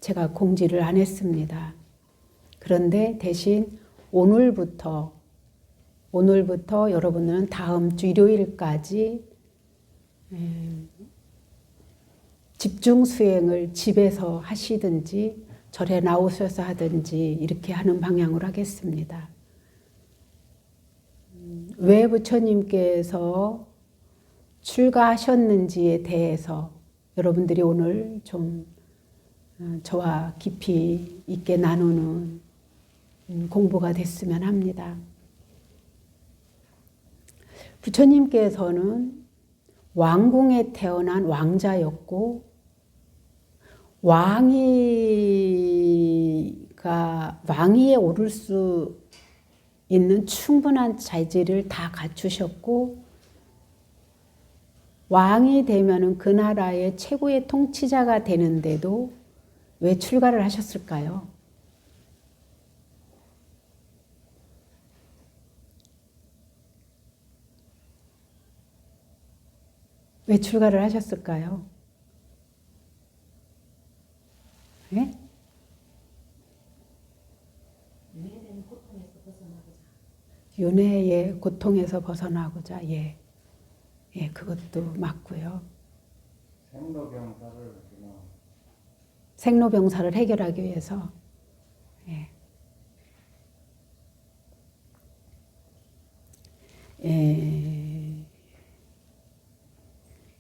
제가 공지를 안 했습니다. 그런데 대신 오늘부터 여러분들은 다음 주 일요일까지 집중 수행을 집에서 하시든지 절에 나오셔서 하든지 이렇게 하는 방향으로 하겠습니다. 왜 부처님께서 출가하셨는지에 대해서 여러분들이 오늘 좀 저와 깊이 있게 나누는 공부가 됐으면 합니다. 부처님께서는 왕궁에 태어난 왕자였고 왕위에 오를 수 있는 충분한 자질을 다 갖추셨고 왕이 되면은 그 나라의 최고의 통치자가 되는데도 왜 출가를 하셨을까요? 왜 출가를 하셨을까요? 네? 윤회의 고통에서 벗어나고자. 예, 그것도 맞고요. 생로병사를 해결하기 위해서.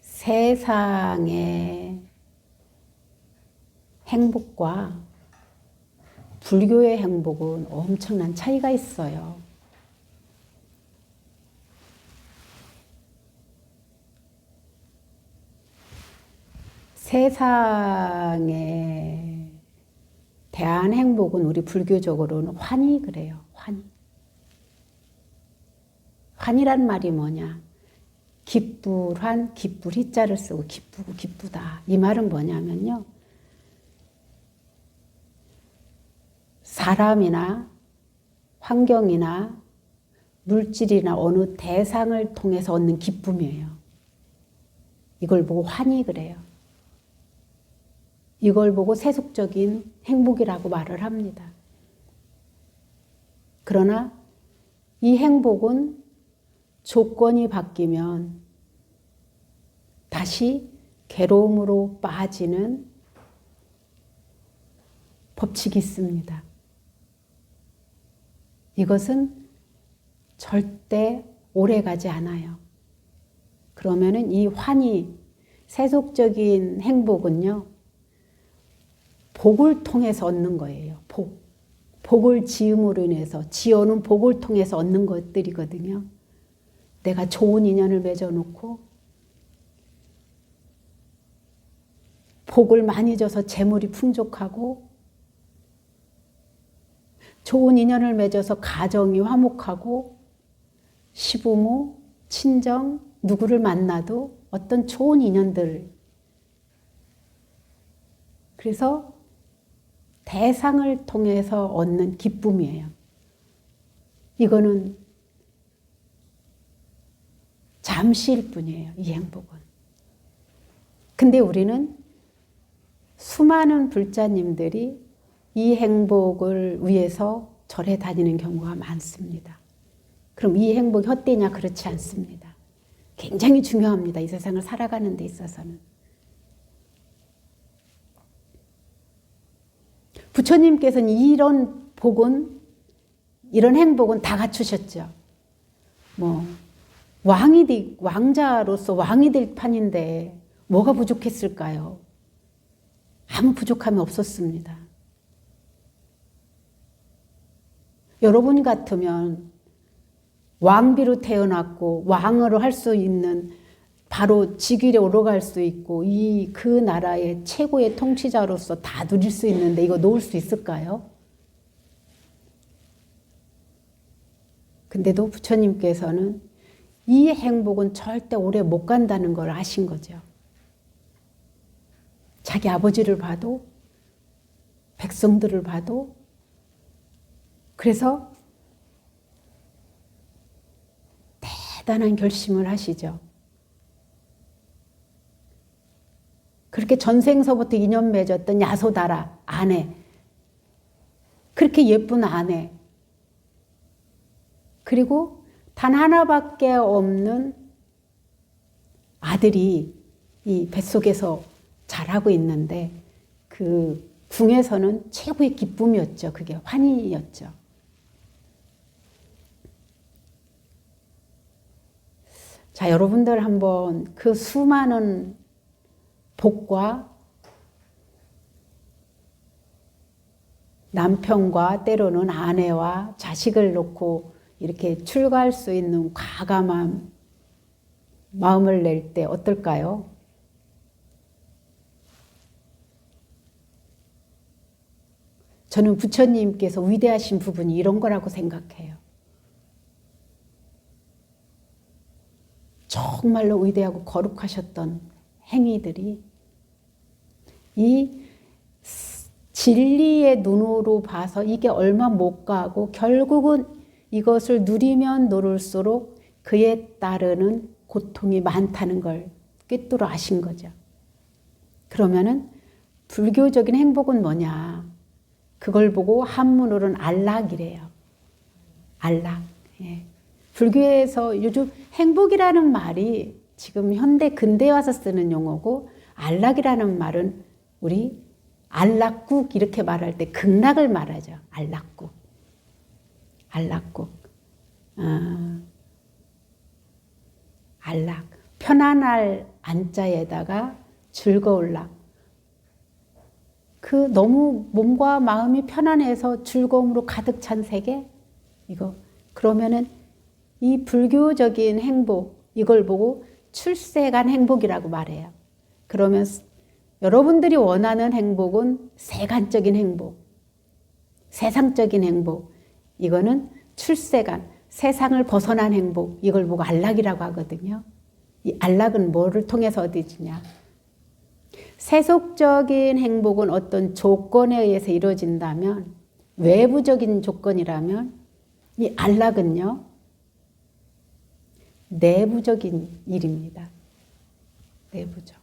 세상의 행복과 불교의 행복은 엄청난 차이가 있어요. 세상에 대한 행복은 우리 불교적으로는 환희 그래요. 환희. 환희란 말이 뭐냐? 기쁠환, 기쁠 희자를 쓰고 기쁘고 기쁘다. 이 말은 뭐냐면요. 사람이나 환경이나 물질이나 어느 대상을 통해서 얻는 기쁨이에요. 이걸 보고 환희 그래요. 이걸 보고 세속적인 행복이라고 말을 합니다. 그러나 이 행복은 조건이 바뀌면 다시 괴로움으로 빠지는 법칙이 있습니다. 이것은 절대 오래가지 않아요. 그러면은 이 환희, 세속적인 행복은요, 복을 통해서 얻는 거예요. 복을 지음으로 인해서, 지어는 복을 통해서 얻는 것들이거든요. 내가 좋은 인연을 맺어놓고 복을 많이 줘서 재물이 풍족하고 좋은 인연을 맺어서 가정이 화목하고 시부모, 친정, 누구를 만나도 어떤 좋은 인연들. 그래서 대상을 통해서 얻는 기쁨이에요. 이거는 잠시일 뿐이에요. 이 행복은. 근데 우리는 수많은 불자님들이 이 행복을 위해서 절에 다니는 경우가 많습니다. 그럼 이 행복이 헛되냐? 그렇지 않습니다. 굉장히 중요합니다. 이 세상을 살아가는 데 있어서는. 부처님께서는 이런 복은, 이런 행복은 다 갖추셨죠. 왕자로서 왕이 될 판인데 뭐가 부족했을까요? 아무 부족함이 없었습니다. 여러분 같으면 왕비로 태어났고 왕으로 할 수 있는 바로 직위에 올라갈 수 있고 그 나라의 최고의 통치자로서 다 누릴 수 있는데 이거 놓을 수 있을까요? 근데도 부처님께서는 이 행복은 절대 오래 못 간다는 걸 아신 거죠. 자기 아버지를 봐도 백성들을 봐도 그래서 대단한 결심을 하시죠. 그렇게 전생서부터 인연 맺었던 야소다라 아내, 그렇게 예쁜 아내, 그리고 단 하나밖에 없는 아들이 이 뱃속에서 자라고 있는데 그 궁에서는 최고의 기쁨이었죠. 그게 환희였죠. 자, 여러분들 한번 그 수많은 복과 남편과 때로는 아내와 자식을 놓고 이렇게 출가할 수 있는 과감한 마음을 낼 때 어떨까요? 저는 부처님께서 위대하신 부분이 이런 거라고 생각해요. 정말로 위대하고 거룩하셨던 행위들이 이 진리의 눈으로 봐서 이게 얼마 못 가고 결국은 이것을 누리면 누릴수록 그에 따르는 고통이 많다는 걸 꿰뚫어 아신 거죠. 그러면은 불교적인 행복은 뭐냐? 그걸 보고 한문으로는 안락이래요. 안락. 예. 불교에서 요즘 행복이라는 말이 지금 현대 근대에 와서 쓰는 용어고 안락이라는 말은 우리 안락국 이렇게 말할 때 극락을 말하죠. 안락국. 안락국. 안락. 편안할 안자에다가 즐거울 락. 그 너무 몸과 마음이 편안해서 즐거움으로 가득 찬 세계? 이거. 그러면은 이 불교적인 행복, 이걸 보고 출세간 행복이라고 말해요. 그러면 여러분들이 원하는 행복은 세간적인 행복, 세상적인 행복, 이거는 출세간, 세상을 벗어난 행복, 이걸 보고 안락이라고 하거든요. 이 안락은 뭐를 통해서 얻어지냐? 세속적인 행복은 어떤 조건에 의해서 이루어진다면, 외부적인 조건이라면 이 안락은요, 내부적인 일입니다. 내부적.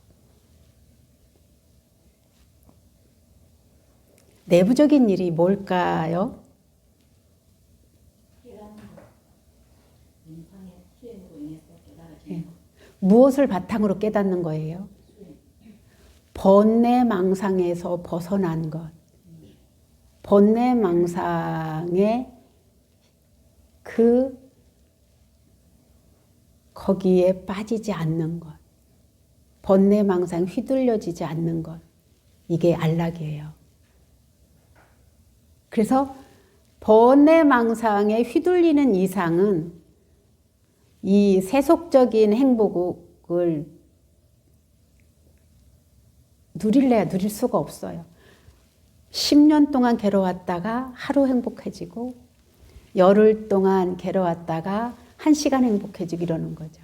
내부적인 일이 뭘까요? 네. 무엇을 바탕으로 깨닫는 거예요? 번뇌망상에서 벗어난 것. 번뇌망상의 거기에 빠지지 않는 것. 번뇌망상 휘둘려지지 않는 것. 이게 안락이에요. 그래서 번뇌망상에 휘둘리는 이상은 이 세속적인 행복을 누릴래야 누릴 수가 없어요. 10년 동안 괴로웠다가 하루 행복해지고 열흘 동안 괴로웠다가 1시간 행복해지고 이러는 거죠.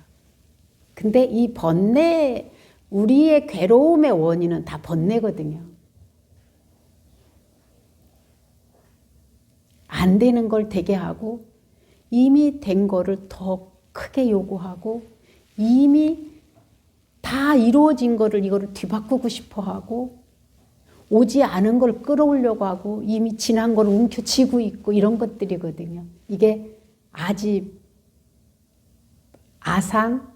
근데 이 번뇌, 우리의 괴로움의 원인은 다 번뇌거든요. 안 되는 걸 되게 하고 이미 된 거를 더 크게 요구하고 이미 다 이루어진 거를 이거를 뒤바꾸고 싶어 하고 오지 않은 걸 끌어오려고 하고 이미 지난 걸 움켜쥐고 있고 이런 것들이거든요. 이게 아집, 아상,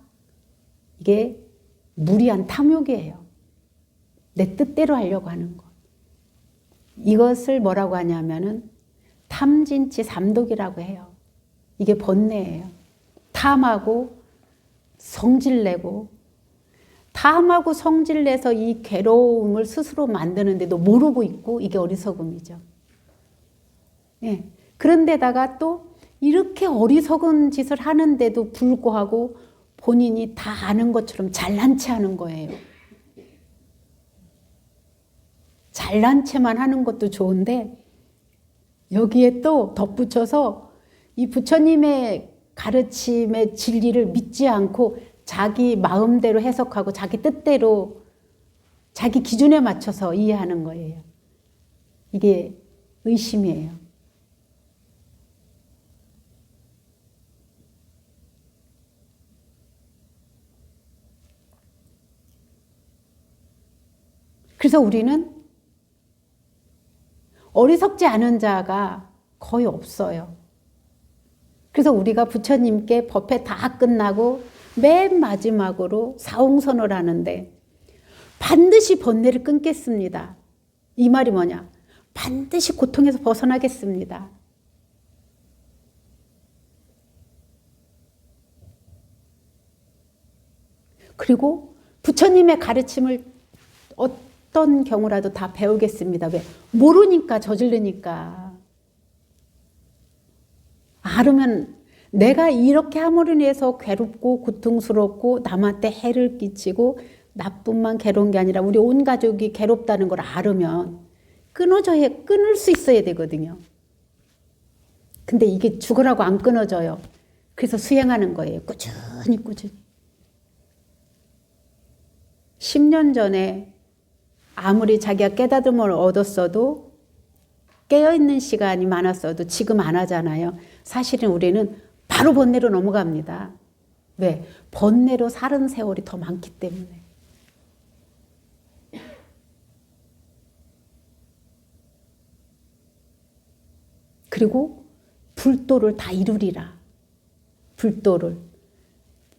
이게 무리한 탐욕이에요. 내 뜻대로 하려고 하는 것. 이것을 뭐라고 하냐면은 탐진치 삼독이라고 해요. 이게 번뇌예요. 탐하고 성질내고 탐하고 성질내서 이 괴로움을 스스로 만드는데도 모르고 있고 이게 어리석음이죠. 예. 그런데다가 또 이렇게 어리석은 짓을 하는데도 불구하고 본인이 다 아는 것처럼 잘난 체 하는 거예요. 잘난 체만 하는 것도 좋은데 여기에 또 덧붙여서 이 부처님의 가르침의 진리를 믿지 않고 자기 마음대로 해석하고 자기 뜻대로 자기 기준에 맞춰서 이해하는 거예요. 이게 의심이에요. 그래서 우리는 어리석지 않은 자가 거의 없어요. 그래서 우리가 부처님께 법회 다 끝나고 맨 마지막으로 사홍선을 하는데 반드시 번뇌를 끊겠습니다. 이 말이 뭐냐? 반드시 고통에서 벗어나겠습니다. 그리고 부처님의 가르침을 어떤 경우라도 다 배우겠습니다. 왜? 모르니까, 저지르니까. 알으면 내가 이렇게 함으로 인해서 괴롭고 고통스럽고 남한테 해를 끼치고 나뿐만 괴로운 게 아니라 우리 온 가족이 괴롭다는 걸 알으면 끊을 수 있어야 되거든요. 근데 이게 죽으라고 안 끊어져요. 그래서 수행하는 거예요. 꾸준히. 10년 전에 아무리 자기가 깨달음을 얻었어도 깨어있는 시간이 많았어도 지금 안 하잖아요. 사실은 우리는 바로 번뇌로 넘어갑니다. 왜? 번뇌로 사는 세월이 더 많기 때문에. 그리고 불도를 다 이루리라. 불도를.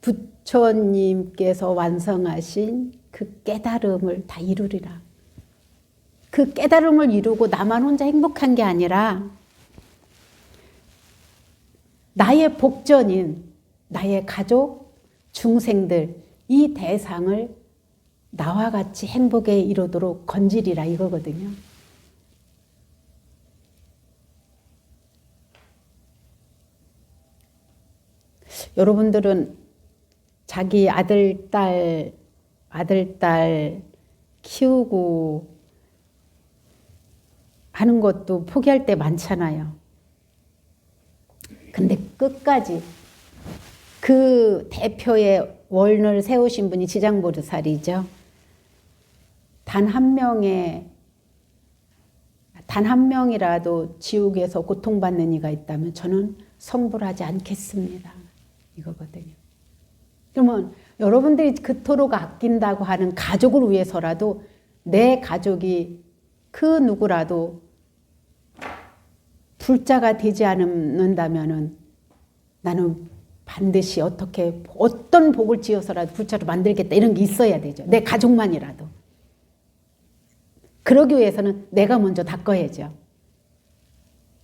부처님께서 완성하신 그 깨달음을 다 이루리라. 그 깨달음을 이루고 나만 혼자 행복한 게 아니라 나의 복전인 나의 가족, 중생들 이 대상을 나와 같이 행복에 이르도록 건지리라 이거거든요. 여러분들은 자기 아들, 딸 키우고 하는 것도 포기할 때 많잖아요. 근데 끝까지 그 대표의 원을 세우신 분이 지장보살이죠. 단 한 명이라도 지옥에서 고통받는 이가 있다면 저는 성불하지 않겠습니다. 이거거든요. 그러면 여러분들이 그토록 아낀다고 하는 가족을 위해서라도 내 가족이 그 누구라도 불자가 되지 않는다면은 나는 반드시 어떤 복을 지어서라도 불자로 만들겠다 이런 게 있어야 되죠. 내 가족만이라도. 그러기 위해서는 내가 먼저 닦아야죠.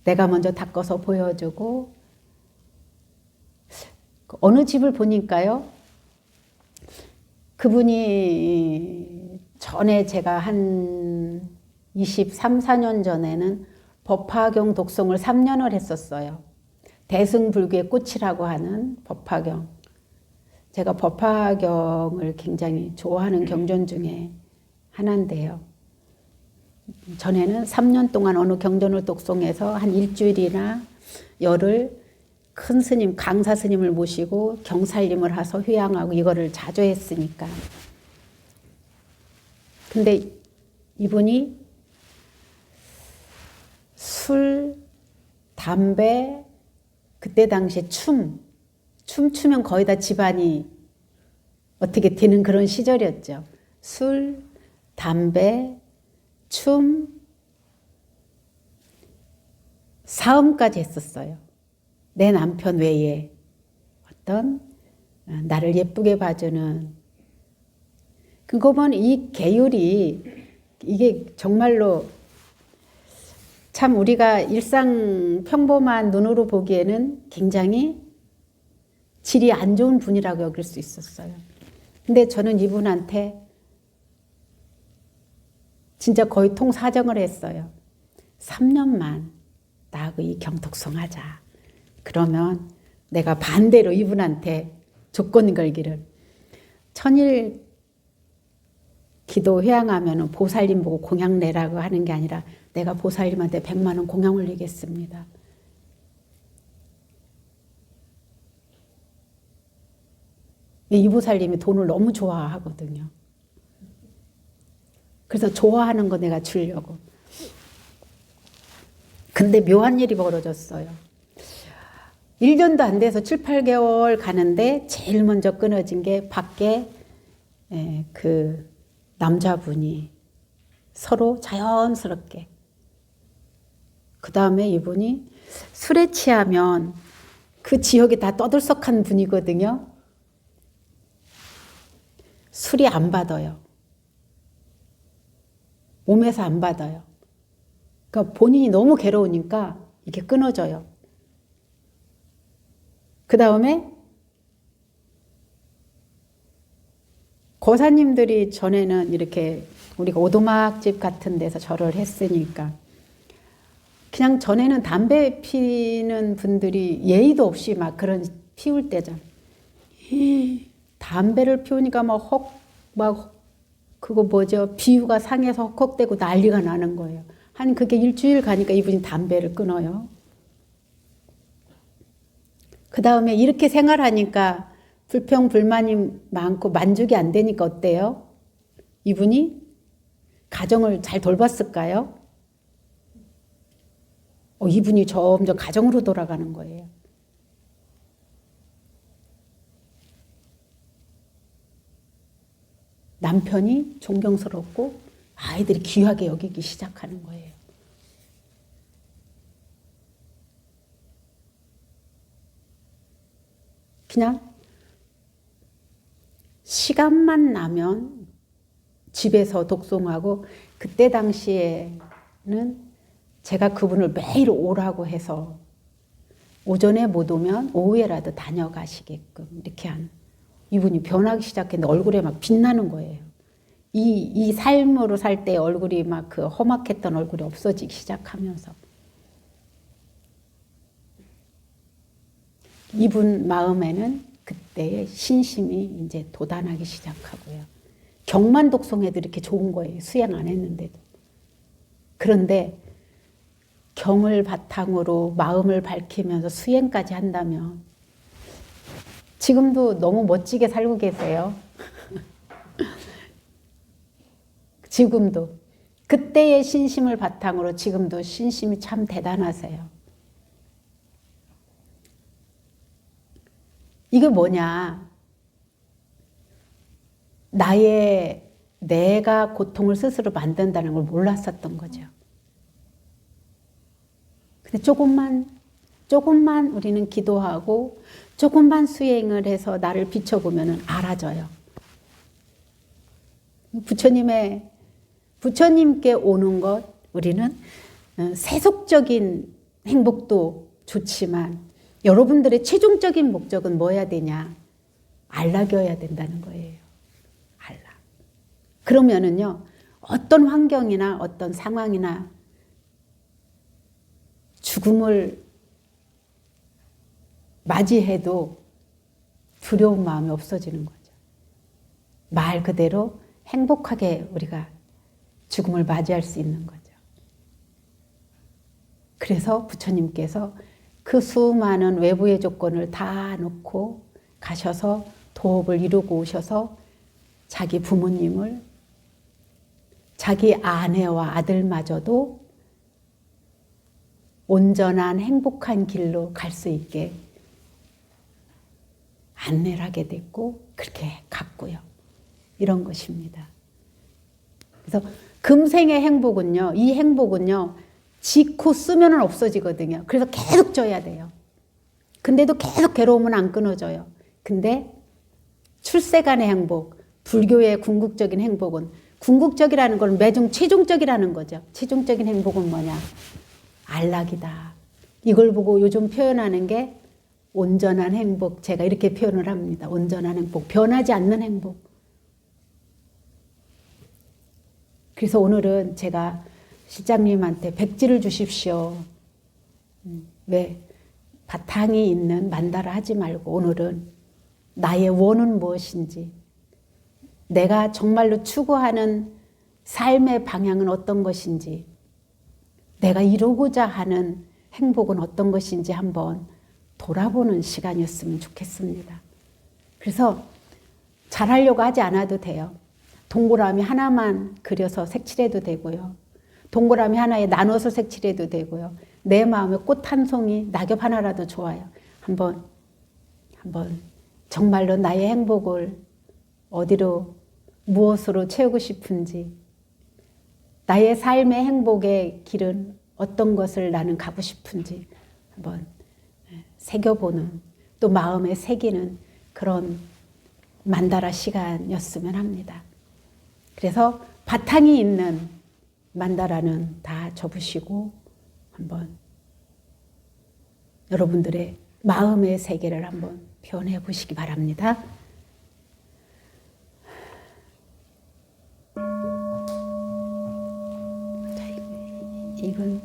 내가 먼저 닦아서 보여주고 어느 집을 보니까요. 그분이 전에 제가 한 23, 4년 전에는 법화경 독송을 3년을 했었어요. 대승불교의 꽃이라고 하는 법화경. 제가 법화경을 굉장히 좋아하는 경전 중에 하나인데요. 전에는 3년 동안 어느 경전을 독송해서 한 일주일이나 열흘 큰 스님, 강사 스님을 모시고 경살림을 해서 휴양하고 이거를 자주 했으니까. 근데 이분이 술, 담배, 그때 당시에 춤추면 거의 다 집안이 어떻게 되는 그런 시절이었죠. 술, 담배, 춤, 사음까지 했었어요. 내 남편 외에 어떤 나를 예쁘게 봐주는. 그거 보면 이 계율이 이게 정말로 참 우리가 일상 평범한 눈으로 보기에는 굉장히 질이 안 좋은 분이라고 여길 수 있었어요. 근데 저는 이분한테 진짜 거의 통사정을 했어요. 3년만 나하고 이 경독송하자. 그러면 내가 반대로 이분한테 조건 걸기를 천일 기도 회양하면 보살님 보고 공양 내라고 하는 게 아니라 내가 보살님한테 100만 원 공양 올리겠습니다. 이 보살님이 돈을 너무 좋아하거든요. 그래서 좋아하는 거 내가 주려고. 근데 묘한 일이 벌어졌어요. 1년도 안 돼서 7, 8개월 가는데 제일 먼저 끊어진 게 밖에 그 남자분이 서로 자연스럽게. 그 다음에 이분이 술에 취하면 그 지역이 다 떠들썩한 분이거든요. 술이 안 받아요. 몸에서 안 받아요. 그러니까 본인이 너무 괴로우니까 이게 끊어져요. 그 다음에 고사님들이 전에는 이렇게 우리가 오두막집 같은 데서 절을 했으니까 그냥 전에는 담배 피는 분들이 예의도 없이 막 그런 피울 때잖아. 담배를 피우니까 막 그거 뭐죠? 비유가 상해서 헉헉대고 난리가 나는 거예요. 한 그게 일주일 가니까 이분이 담배를 끊어요. 그 다음에 이렇게 생활하니까 불평, 불만이 많고 만족이 안 되니까 어때요? 이분이 가정을 잘 돌봤을까요? 이분이 점점 가정으로 돌아가는 거예요. 남편이 존경스럽고 아이들이 귀하게 여기기 시작하는 거예요. 그냥 시간만 나면 집에서 독송하고 그때 당시에는 제가 그분을 매일 오라고 해서 오전에 못 오면 오후에라도 다녀가시게끔 이렇게 한 이분이 변하기 시작했는데 얼굴에 막 빛나는 거예요. 이 삶으로 살 때 얼굴이 막 그 험악했던 얼굴이 없어지기 시작하면서 이분 마음에는 그때의 신심이 이제 돋아나기 시작하고요. 경만 독송해도 이렇게 좋은 거예요. 수행 안 했는데도. 그런데 경을 바탕으로 마음을 밝히면서 수행까지 한다면 지금도 너무 멋지게 살고 계세요. 지금도. 그때의 신심을 바탕으로 지금도 신심이 참 대단하세요. 이게 뭐냐? 내가 고통을 스스로 만든다는 걸 몰랐었던 거죠. 근데 조금만 우리는 기도하고 조금만 수행을 해서 나를 비춰보면 알아져요. 부처님께 오는 것, 우리는 세속적인 행복도 좋지만 여러분들의 최종적인 목적은 뭐여야 되냐? 안락이어야 된다는 거예요. 안락. 그러면은요, 어떤 환경이나 어떤 상황이나 죽음을 맞이해도 두려운 마음이 없어지는 거죠. 말 그대로 행복하게 우리가 죽음을 맞이할 수 있는 거죠. 그래서 부처님께서 그 수많은 외부의 조건을 다 놓고 가셔서 도업을 이루고 오셔서 자기 부모님을 자기 아내와 아들마저도 온전한 행복한 길로 갈 수 있게 안내를 하게 됐고 그렇게 갔고요. 이런 것입니다. 그래서 금생의 행복은요. 이 행복은요. 지고 쓰면 없어지거든요. 그래서 계속 져야 돼요. 근데도 계속 괴로우면 안 끊어져요. 근데 출세간의 행복, 불교의 궁극적인 행복은 궁극적이라는 건 매중 최종적이라는 거죠. 최종적인 행복은 뭐냐? 안락이다. 이걸 보고 요즘 표현하는 게 온전한 행복. 제가 이렇게 표현을 합니다. 온전한 행복. 변하지 않는 행복. 그래서 오늘은 제가 실장님한테 백지를 주십시오. 왜? 바탕이 있는 만다를 하지 말고 오늘은 나의 원은 무엇인지, 내가 정말로 추구하는 삶의 방향은 어떤 것인지, 내가 이루고자 하는 행복은 어떤 것인지 한번 돌아보는 시간이었으면 좋겠습니다. 그래서 잘하려고 하지 않아도 돼요. 동그라미 하나만 그려서 색칠해도 되고요. 동그라미 하나에 나눠서 색칠해도 되고요. 내 마음에 꽃 한 송이, 낙엽 하나라도 좋아요. 한번 정말로 나의 행복을 어디로, 무엇으로 채우고 싶은지, 나의 삶의 행복의 길은 어떤 것을 나는 가고 싶은지 한번 새겨보는, 또 마음에 새기는 그런 만다라 시간이었으면 합니다. 그래서 바탕이 있는 만다라는 다 접으시고 한번 여러분들의 마음의 세계를 한번 표현해 보시기 바랍니다. 이건